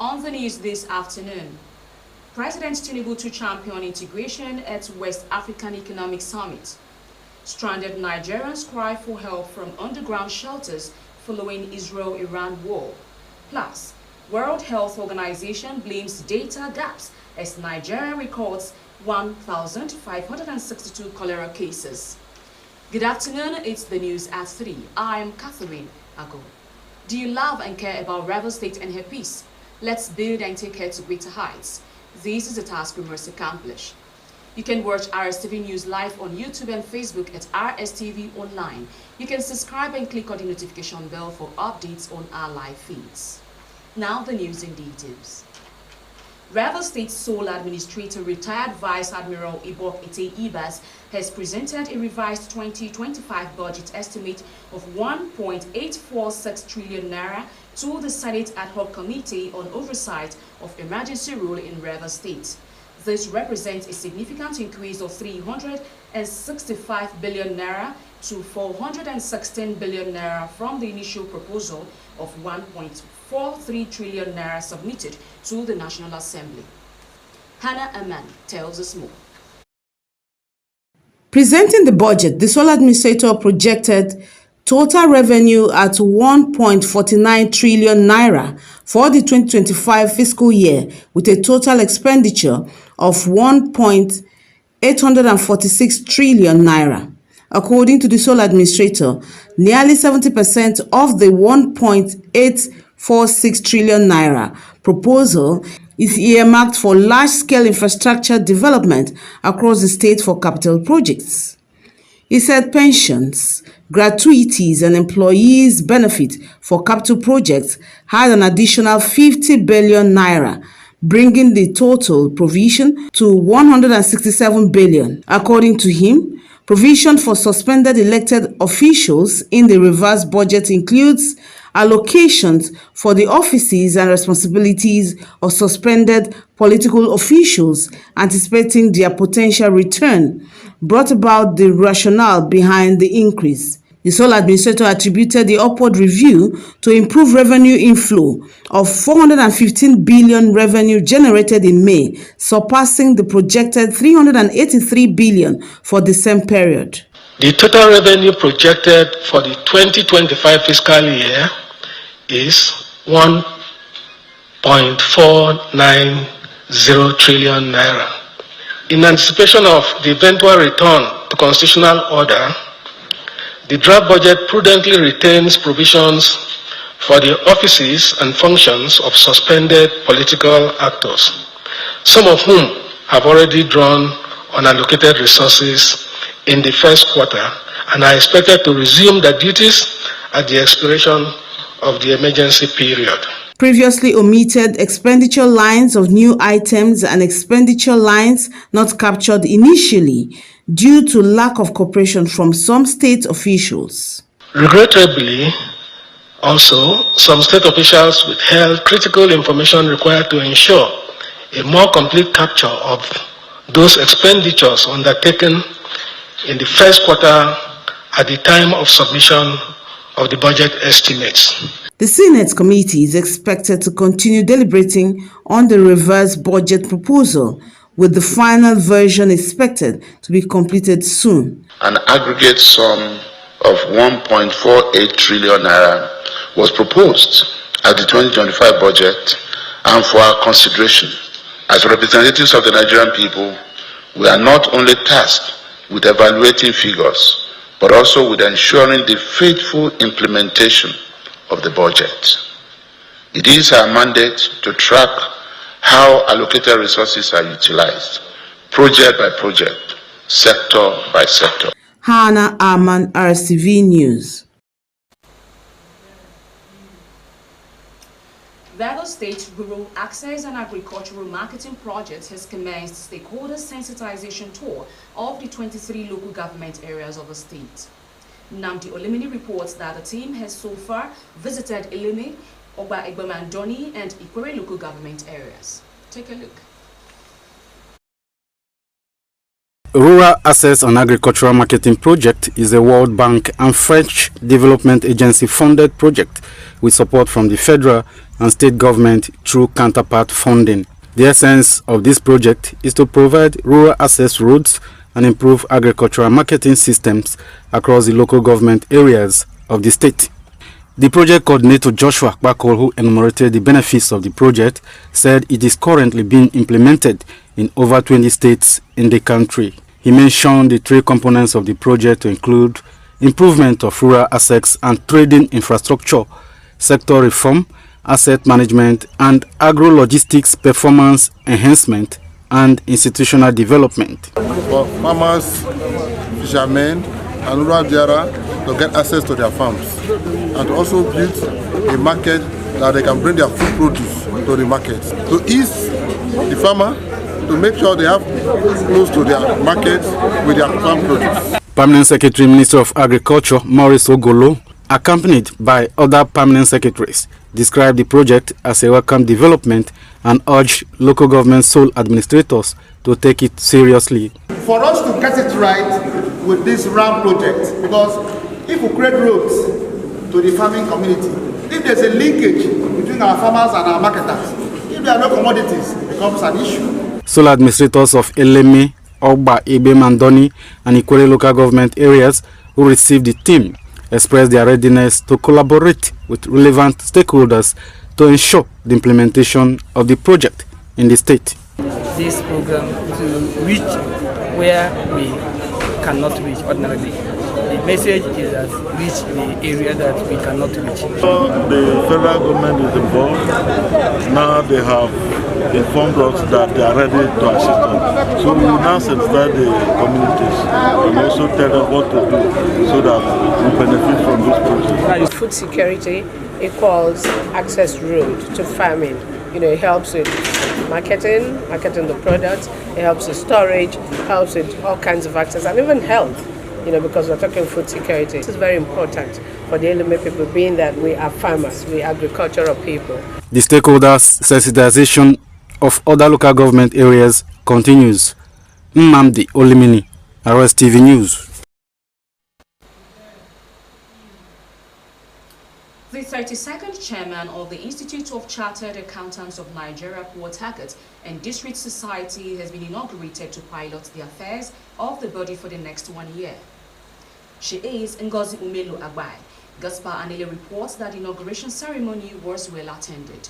On the news this afternoon, President Tinubu to champion integration at West African Economic Summit. Stranded Nigerians cry for help from underground shelters following Israel-Iran war. Plus, World Health Organization blames data gaps as Nigeria records 1,562 cholera cases. Good afternoon, it's the news at 3. I'm Catherine Ago. Do you love and care about Rivers State and her peace? Let's build and take her to greater heights. This is a task we must accomplish. You can watch Rstv News live on YouTube and Facebook at Rstv Online. You can subscribe and click on the notification bell for updates on our live feeds. Now the news in details. Rivers State Sole Administrator retired Vice Admiral Ibok Ite Ibas has presented a revised 2025 budget estimate of 1.846 trillion naira to the Senate Ad Hoc Committee on Oversight of Emergency Rule in Rivers State. This represents a significant increase of 365 billion naira to 416 billion naira from the initial proposal of 1.43 trillion naira submitted to the National Assembly. Hannah Aman tells us more. Presenting the budget, the sole administrator projected total revenue at 1.49 trillion naira for the 2025 fiscal year, with a total expenditure of 1.846 trillion naira. According to the sole administrator, nearly 70% of the 1.846 trillion naira proposal is earmarked for large-scale infrastructure development across the state for capital projects. He said pensions, gratuities, and employees' benefit for capital projects had an additional 50 billion naira, bringing the total provision to 167 billion. According to him, provision for suspended elected officials in the revised budget includes allocations for the offices and responsibilities of suspended political officials, anticipating their potential return, brought about the rationale behind the increase. The sole administrator attributed the upward review to improved revenue inflow of 415 billion revenue generated in May, surpassing the projected 383 billion for the same period. The total revenue projected for the 2025 fiscal year is 1.490 trillion naira. In anticipation of the eventual return to constitutional order, the draft budget prudently retains provisions for the offices and functions of suspended political actors, some of whom have already drawn unallocated resources in the first quarter and are expected to resume their duties at the expiration of the emergency period. Previously omitted expenditure lines of new items and expenditure lines not captured initially due to lack of cooperation from some state officials. Regrettably, also, some state officials withheld critical information required to ensure a more complete capture of those expenditures undertaken in the first quarter at the time of submission of the budget estimates. The Senate committee is expected to continue deliberating on the revised budget proposal, with the final version expected to be completed soon. An aggregate sum of 1.48 trillion naira was proposed at the 2025 budget, and for our consideration, as representatives of the Nigerian people, we are not only tasked with evaluating figures, but also with ensuring the faithful implementation of the budget. It is our mandate to track how allocated resources are utilized, project by project, sector by sector. Hannah Aman, Rstv News. Rivers State Rural Access and Agricultural Marketing Project has commenced stakeholder sensitization tour of the 23 local government areas of the state. Namdi Olimini reports that the team has so far visited Elime, Ogba Egbamandoni, and Ikwere local government areas. Take a look. Rural Access and Agricultural Marketing Project is a World Bank and French Development Agency funded project with support from the federal and state government through counterpart funding. The essence of this project is to provide rural access roads and improve agricultural marketing systems across the local government areas of the state. The project coordinator Joshua Bakol, who enumerated the benefits of the project, said it is currently being implemented in over 20 states in the country. He mentioned the three components of the project to include improvement of rural access and trading infrastructure, sector reform, asset management, and agro-logistics performance enhancement and institutional development. For farmers, fishermen, and rural bearers to get access to their farms, and to also build a market that they can bring their food produce to the market. To ease the farmer, to make sure they have close to their market with their farm produce. Permanent Secretary, Minister of Agriculture, Maurice Ogolo, accompanied by other permanent secretaries, described the project as a welcome development and urged local government sole administrators to take it seriously. For us to get it right with this RAM project, because if we create roads to the farming community, if there's a linkage between our farmers and our marketers, if there are no commodities, it becomes an issue. Sole administrators of Eleme, Ogba, Ebe, Mandoni, and Ikwere local government areas who received the team expressed their readiness to collaborate with relevant stakeholders to ensure the implementation of the project in the state. This program to reach where we cannot reach ordinarily. The message is that reach the area that we cannot reach. The federal government is involved. Now they have informed us that they are ready to assist us. So we will now sensitize the communities and also tell them what to do so that we benefit from this project. Food security equals access road to farming. It helps with marketing the products, it helps with storage, helps with all kinds of access, and even health, because we're talking food security. This is very important for the Eleme people, being that we are farmers, we are agricultural people. The stakeholders' sensitization of other local government areas continues. Nnamdi Olimini, Rstv News. The 32nd chairman of the Institute of Chartered Accountants of Nigeria, Port Harcourt and District Society has been inaugurated to pilot the affairs of the body for the next 1 year. She is Ngozi Umelu Agbai. Gaspar Anele reports that the inauguration ceremony was well attended.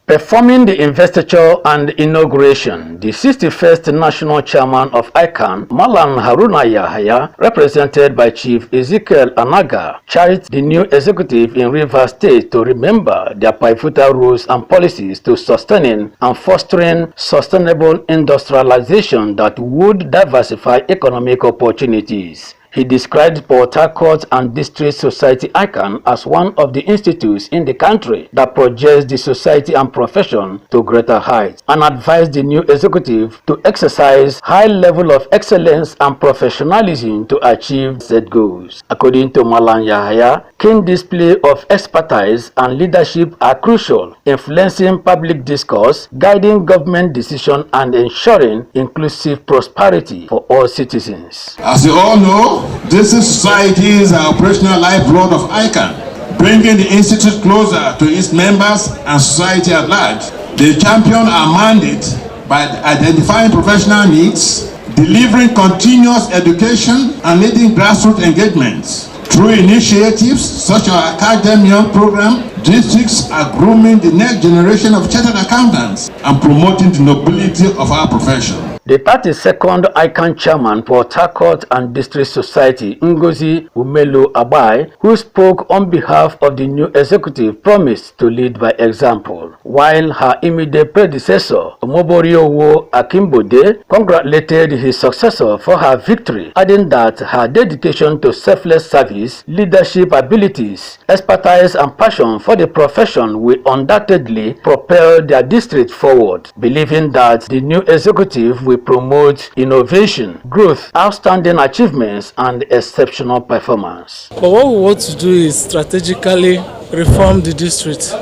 Performing the investiture and inauguration, the 61st National Chairman of ICAN, Malam Haruna Yahaya, represented by Chief Ezekiel Anaga, charged the new executive in Rivers State to remember their pivotal rules and policies to sustaining and fostering sustainable industrialization that would diversify economic opportunities. He described Port Harcourt and District Society ICAN as one of the institutes in the country that projects the society and profession to greater heights, and advised the new executive to exercise high level of excellence and professionalism to achieve set goals. According to Malan Yahaya, keen display of expertise and leadership are crucial, influencing public discourse, guiding government decision, and ensuring inclusive prosperity for all citizens. As you all know, this society is the operational lifeblood of ICAN, bringing the institute closer to its members and society at large. They champion our mandate by identifying professional needs, delivering continuous education, and leading grassroots engagements. Through initiatives such as our academia program, districts are grooming the next generation of chartered accountants and promoting the nobility of our profession. The 32nd ICAN chairman for Port Harcourt and District Society, Ngozi Umelu Agbai, who spoke on behalf of the new executive, promised to lead by example, while her immediate predecessor, Omoboriowo Akimbode, congratulated his successor for her victory, adding that her dedication to selfless service, leadership abilities, expertise, and passion for the profession will undoubtedly propel their district forward, believing that the new executive will promote innovation, growth, outstanding achievements, and exceptional performance. But what we want to do is strategically reform the district,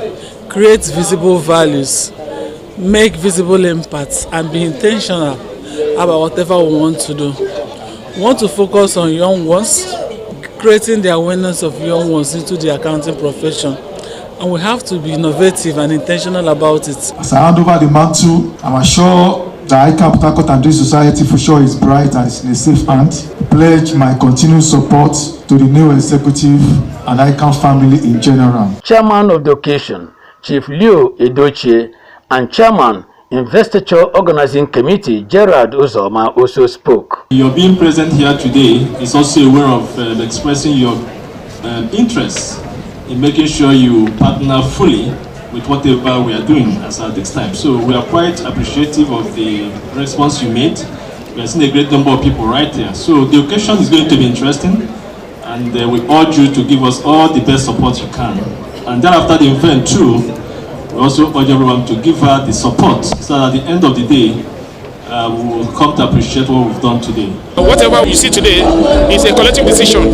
create visible values, make visible impacts and be intentional about whatever we want to do. We want to focus on young ones, creating the awareness of young ones into the accounting profession. And we have to be innovative and intentional about it. As I hand over the mantle, I'm sure the ICAN Port Harcourt and Due Society for sure is bright and is in a safe hand. Pledge my continued support to the new executive and ICAN family in general. Chairman of the occasion, Chief Leo Edochie, and Chairman Investiture Organizing Committee Gerard Uzoma also spoke. Your being present here today is also a way of expressing your interest in making sure you partner fully with whatever we are doing as at this time. So we are quite appreciative of the response you made. We have seen a great number of people right here. So the occasion is going to be interesting, and we urge you to give us all the best support you can. And then after the event too, we also urge everyone to give her the support so that at the end of the day, we will come to appreciate what we've done today. Whatever you see today is a collective decision.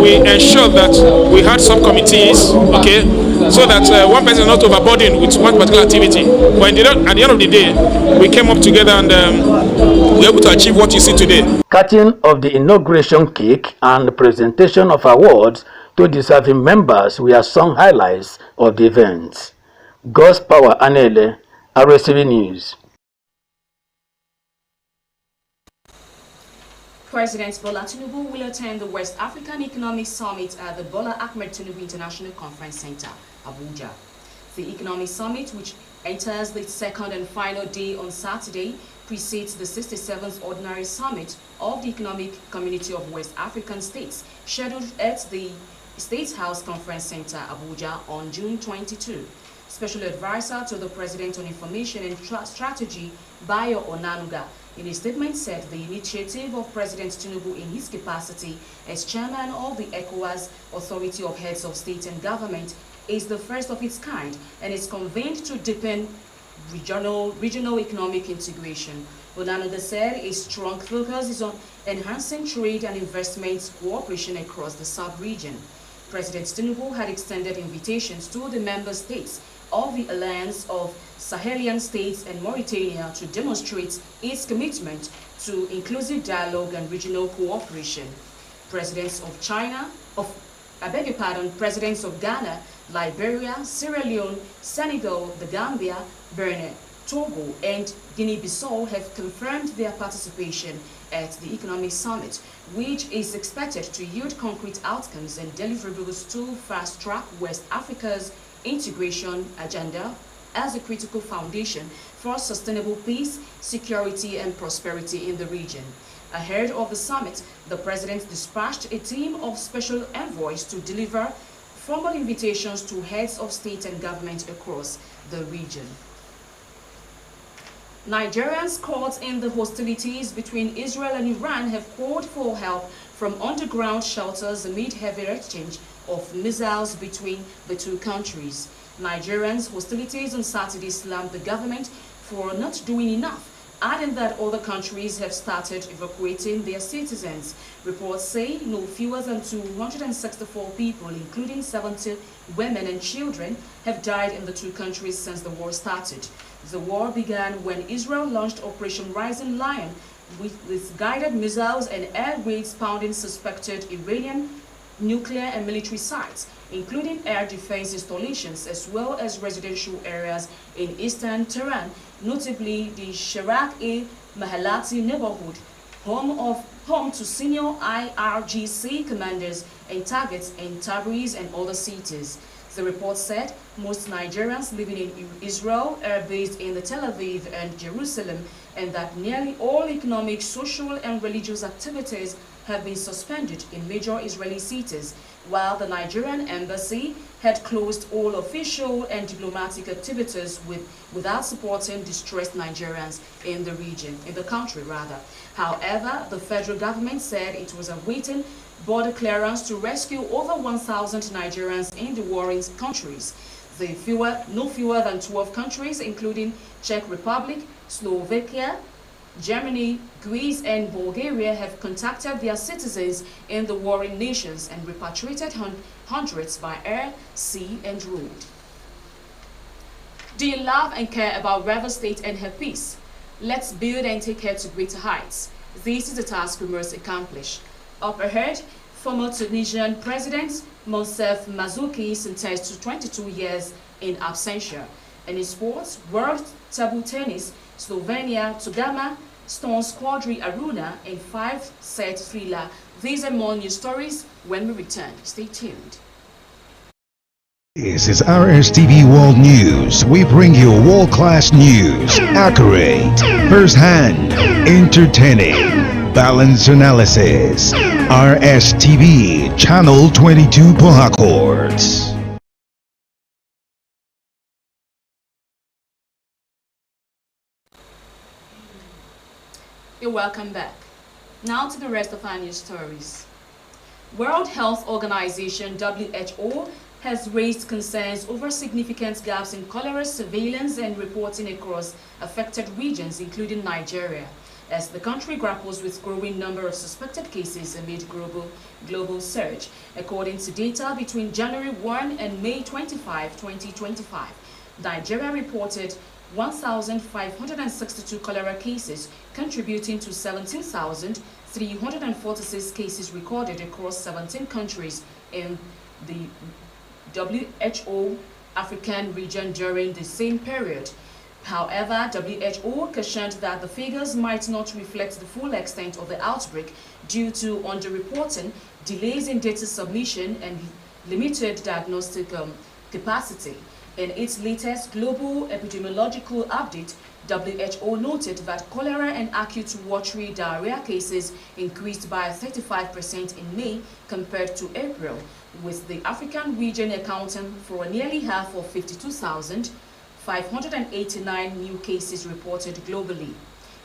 We ensure that we had some committees, okay, so that one person is not overburdened with one particular activity. But at the end of the day, we came up together and we were able to achieve what you see today. Cutting of the inauguration cake and presentation of awards to deserving members were some highlights of the event. God's Power Anele, Rstv News. President Bola Tinubu will attend the West African Economic Summit at the Bola Ahmed Tinubu International Conference Center, Abuja. The Economic Summit, which enters its second and final day on Saturday, precedes the 67th Ordinary Summit of the Economic Community of West African States, scheduled at the State House Conference Center, Abuja, on June 22. Special Advisor to the President on Information and Strategy, Bayo Onanuga, in a statement said the initiative of President Tinubu in his capacity as chairman of the ECOWAS Authority of Heads of State and Government is the first of its kind and is convened to deepen regional economic integration. Onanuga said a strong focus is on enhancing trade and investment cooperation across the sub-region. President Tinubu had extended invitations to the member states of the Alliance of Sahelian States and Mauritania to demonstrate its commitment to inclusive dialogue and regional cooperation. Presidents of Presidents of Ghana, Liberia, Sierra Leone, Senegal, the Gambia, Benin, Togo, and Guinea-Bissau have confirmed their participation at the Economic Summit, which is expected to yield concrete outcomes and deliverables to fast-track West Africa's integration agenda as a critical foundation for sustainable peace, security, and prosperity in the region. Ahead of the summit, the President dispatched a team of special envoys to deliver formal invitations to heads of state and government across the region. Nigerians caught in the hostilities between Israel and Iran have called for help from underground shelters amid heavy exchange of missiles between the two countries. Nigerians' hostilities on Saturday slammed the government for not doing enough, adding that other countries have started evacuating their citizens. Reports say no fewer than 264 people, including 70 women and children, have died in the two countries since the war started. The war began when Israel launched Operation Rising Lion with guided missiles and air raids pounding suspected Iranian nuclear and military sites, including air defense installations as well as residential areas in eastern Tehran, notably the Sharak-e Mahalati neighborhood, home to senior IRGC commanders and targets in Tabriz and other cities. The report said most Nigerians living in Israel are based in the Tel Aviv and Jerusalem, and that nearly all economic, social, and religious activities have been suspended in major Israeli cities, while the Nigerian embassy had closed all official and diplomatic activities without supporting distressed Nigerians in the country. However, the federal government said it was awaiting border clearance to rescue over 1,000 Nigerians in the warring countries. No fewer than 12 countries, including Czech Republic, Slovakia, Germany, Greece, and Bulgaria, have contacted their citizens in the warring nations and repatriated hundreds by air, sea, and road. Do you love and care about Rivers State and her peace? Let's build and take her to greater heights. This is the task we must accomplish. Up ahead, former Tunisian President Monsef Mazouki sentenced to 22 years in absentia. And in sports, World Table Tennis, Slovenia Tugama stones Quadri Aruna in 5-set thriller. These and more news stories when we return. Stay tuned. This is Rstv World News. We bring you world-class news, accurate, first-hand, entertaining, balanced analysis. Rstv, Channel 22 Port Harcourt. You're welcome back. Now to the rest of our news stories. World Health Organization WHO has raised concerns over significant gaps in cholera surveillance and reporting across affected regions, including Nigeria, as the country grapples with growing number of suspected cases amid global surge. According to data between January 1 and May 25, 2025, Nigeria reported 1,562 cholera cases, contributing to 17,346 cases recorded across 17 countries in the WHO African region during the same period. However, WHO cautioned that the figures might not reflect the full extent of the outbreak due to underreporting, delays in data submission, and limited diagnostic capacity. In its latest global epidemiological update, WHO noted that cholera and acute watery diarrhea cases increased by 35% in May compared to April, with the African region accounting for nearly half of 52,589 new cases reported globally.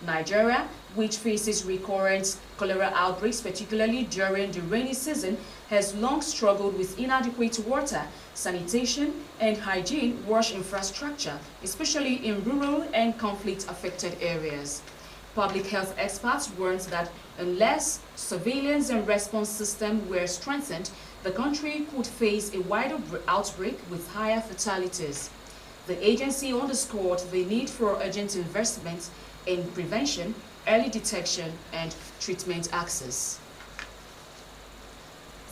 Nigeria, which faces recurrent cholera outbreaks, particularly during the rainy season, has long struggled with inadequate water, sanitation, and hygiene wash infrastructure, especially in rural and conflict-affected areas. Public health experts warned that unless surveillance and response systems were strengthened, the country could face a wider outbreak with higher fatalities. The agency underscored the need for urgent investment in prevention, early detection, and treatment access.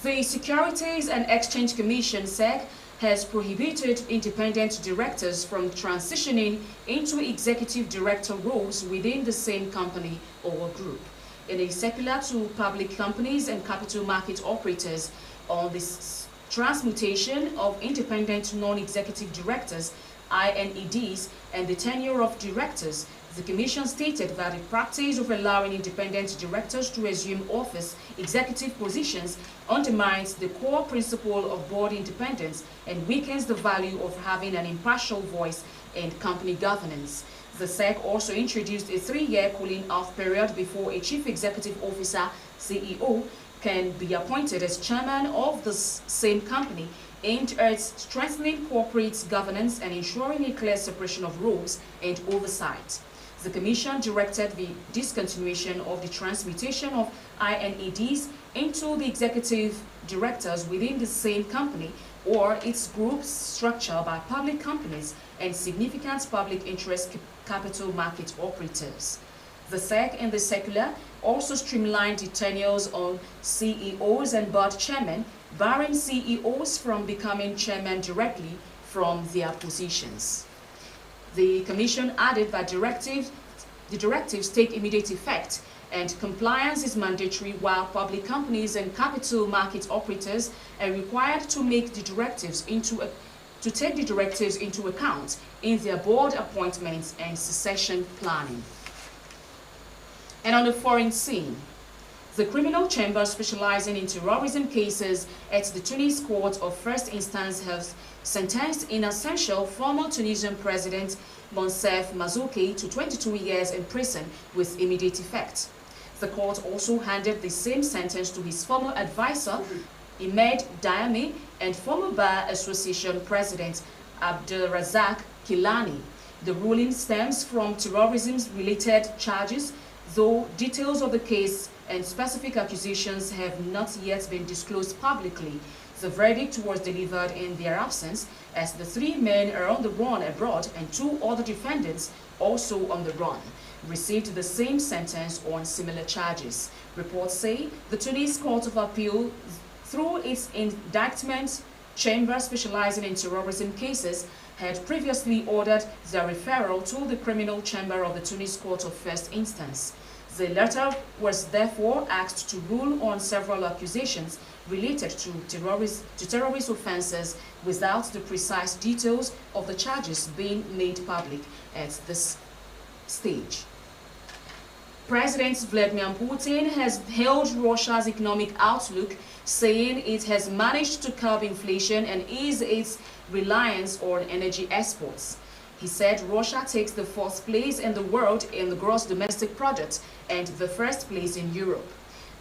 The Securities and Exchange Commission, SEC, has prohibited independent directors from transitioning into executive director roles within the same company or group. In a circular to public companies and capital market operators on this transmutation of independent non-executive directors, INEDs, and the tenure of directors, the Commission stated that the practice of allowing independent directors to assume office executive positions undermines the core principle of board independence and weakens the value of having an impartial voice in company governance. The SEC also introduced a 3-year cooling-off period before a chief executive officer, CEO, can be appointed as chairman of the same company, aimed at strengthening corporate governance and ensuring a clear separation of roles and oversight. The Commission directed the discontinuation of the transmutation of INEDs into the executive directors within the same company or its group structure by public companies and significant public interest capital market operators. The SEC in the circular also streamlined the tenures on CEOs and board chairmen, barring CEOs from becoming chairman directly from their positions. The Commission added that the directives take immediate effect and compliance is mandatory, while public companies and capital market operators are required to take the directives into account in their board appointments and succession planning. And on the foreign scene, the criminal chamber specializing in terrorism cases at the Tunis Court of First Instance has sentenced in absentia former Tunisian President Monsef Mazouki to 22 years in prison with immediate effect. The court also handed the same sentence to his former advisor, Imed Diame, and former Bar Association President Abdelrazak Kilani. The ruling stems from terrorism-related charges Though details of the case and specific accusations have not yet been disclosed publicly, the verdict was delivered in their absence, as the 3 men are on the run abroad and 2 other defendants, also on the run, received the same sentence on similar charges. Reports say the Tunis Court of Appeal, through its indictment chamber specializing in terrorism cases, had previously ordered their referral to the criminal chamber of the Tunis Court of First Instance. The latter was therefore asked to rule on several accusations related to terrorist offenses without the precise details of the charges being made public at this stage. President Vladimir Putin has hailed Russia's economic outlook, saying it has managed to curb inflation and ease its reliance on energy exports. He said Russia takes the 4th place in the world in the gross domestic product and the 1st place in Europe.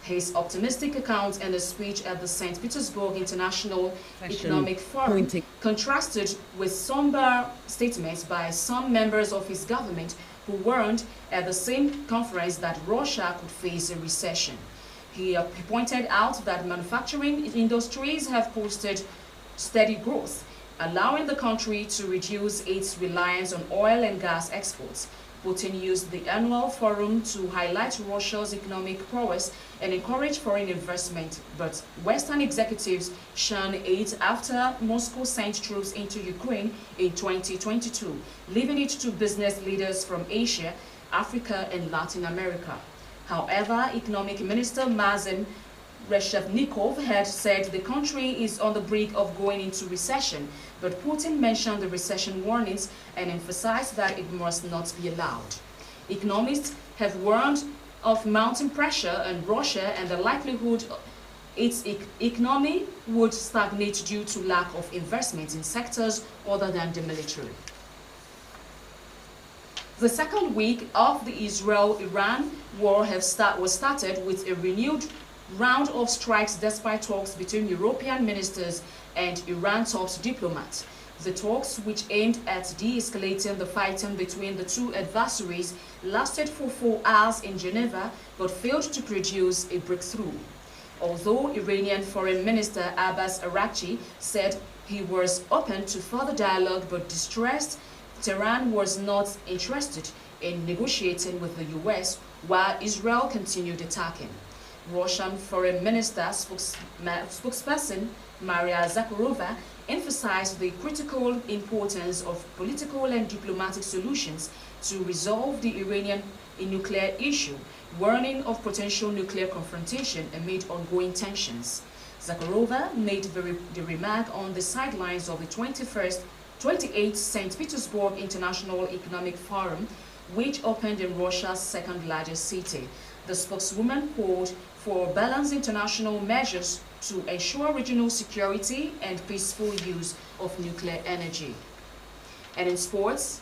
His optimistic account in a speech at the St. Petersburg International Economic Forum contrasted with somber statements by some members of his government who warned at the same conference that Russia could face a recession. He pointed out that manufacturing industries have posted steady growth, allowing the country to reduce its reliance on oil and gas exports. Putin used the annual forum to highlight Russia's economic prowess and encourage foreign investment, but Western executives shunned it after Moscow sent troops into Ukraine in 2022, leaving it to business leaders from Asia, Africa, and Latin America. However, Economic Minister Mazen Rstv had said the country is on the brink of going into recession, but Putin mentioned the recession warnings and emphasized that it must not be allowed. Economists have warned of mounting pressure on Russia and the likelihood its economy would stagnate due to lack of investment in sectors other than the military. The second week of the Israel-Iran war was started with a renewed round of strikes despite talks between European ministers and Iran top diplomats. The talks, which aimed at de-escalating the fighting between the two adversaries, lasted for 4 hours in Geneva but failed to produce a breakthrough. Although Iranian Foreign Minister Abbas Araghchi said he was open to further dialogue but distressed Tehran was not interested in negotiating with the US while Israel continued attacking. Russian Foreign Minister spokesperson Maria Zakharova emphasized the critical importance of political and diplomatic solutions to resolve the Iranian nuclear issue, warning of potential nuclear confrontation amid ongoing tensions. Zakharova made the remark on the sidelines of the 28th St. Petersburg International Economic Forum, which opened in Russia's second-largest city. The spokeswoman called for balanced international measures to ensure regional security and peaceful use of nuclear energy. And in sports,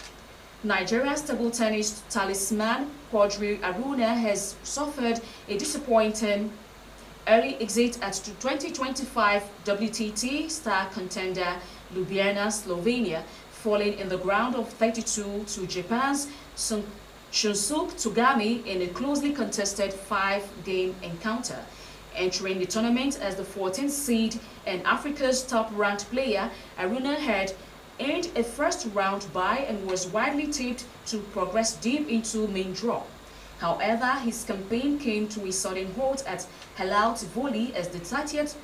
Nigeria's table tennis talisman Quadri Aruna has suffered a disappointing early exit at the 2025 WTT star contender Ljubljana, Slovenia, falling in the round of 32 to Japan's Shunsuke Togami in a closely contested 5-game encounter. Entering the tournament as the 14th seed and Africa's top-ranked player, Aruna had earned a first-round bye and was widely tipped to progress deep into main draw. However, his campaign came to a sudden halt at Halal Tivoli as the 30th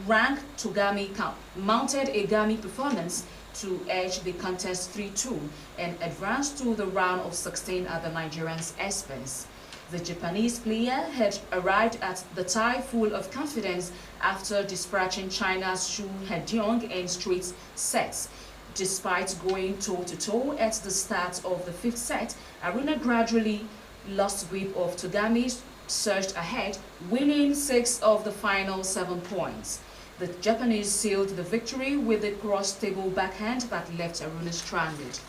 ranked Togami mounted a Gami performance to edge the contest 3-2 and advanced to the round of 16 at the Nigerian's expense. The Japanese player had arrived at the tie full of confidence after dispatching China's Xu Hedyong in straight sets. Despite going toe-to-toe at the start of the 5th set, Aruna gradually lost grip of Togami, surged ahead, winning 6 of the final 7 points. The Japanese sealed the victory with a cross-table backhand that left Aruna stranded.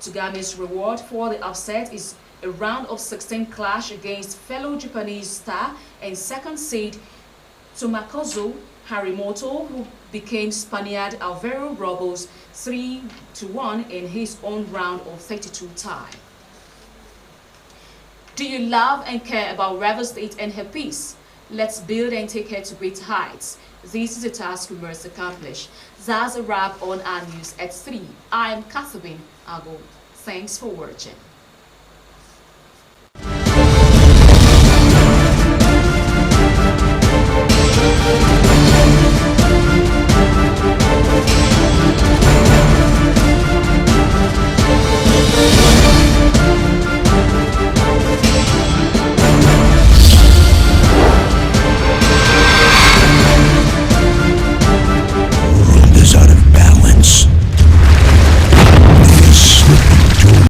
Togami's reward for the upset is a round of 16 clash against fellow Japanese star and second seed Tomokazu Harimoto, who became Spaniard Alvaro Robles 3-1 in his own round of 32 tie. Do you love and care about Rivers State and her peace? Let's build and take her to greater heights. This is a task we must accomplish. That's a wrap on our news at 3. I'm Catherine Ago. Thanks for watching.